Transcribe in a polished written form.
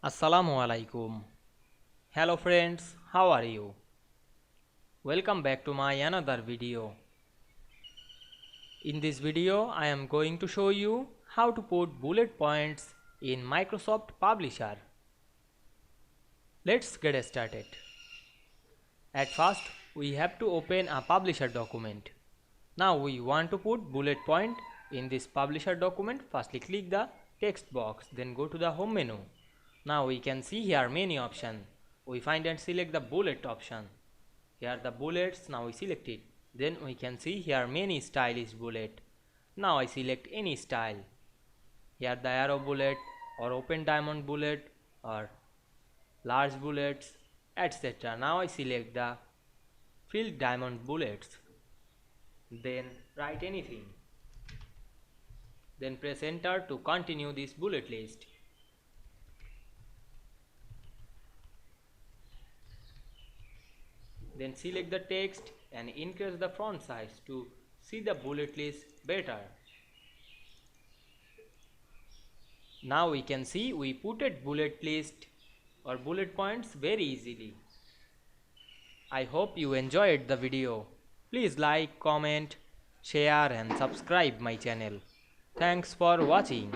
Assalamu Walaikum. Hello friends, how are you? Welcome back to my another video. In this video, I am going to show you how to put bullet points in Microsoft Publisher. Let's get started. At first, we have to open a Publisher document. Now we want to put bullet point in this Publisher document. Firstly, click the text box, then go to the home menu. Now we can see here many options. We find and select the bullet option. Here the bullets, now we select it. Then we can see here many stylish bullet. Now I select any style. Here the arrow bullet or open diamond bullet or large bullets, etc. Now I select the filled diamond bullets. Then write anything. Then press enter to continue this bullet list. Then select the text and increase the font size to see the bullet list better. Now we can see we put a bullet list or bullet points very easily. I hope you enjoyed the video. Please like, comment, share and subscribe my channel. Thanks for watching.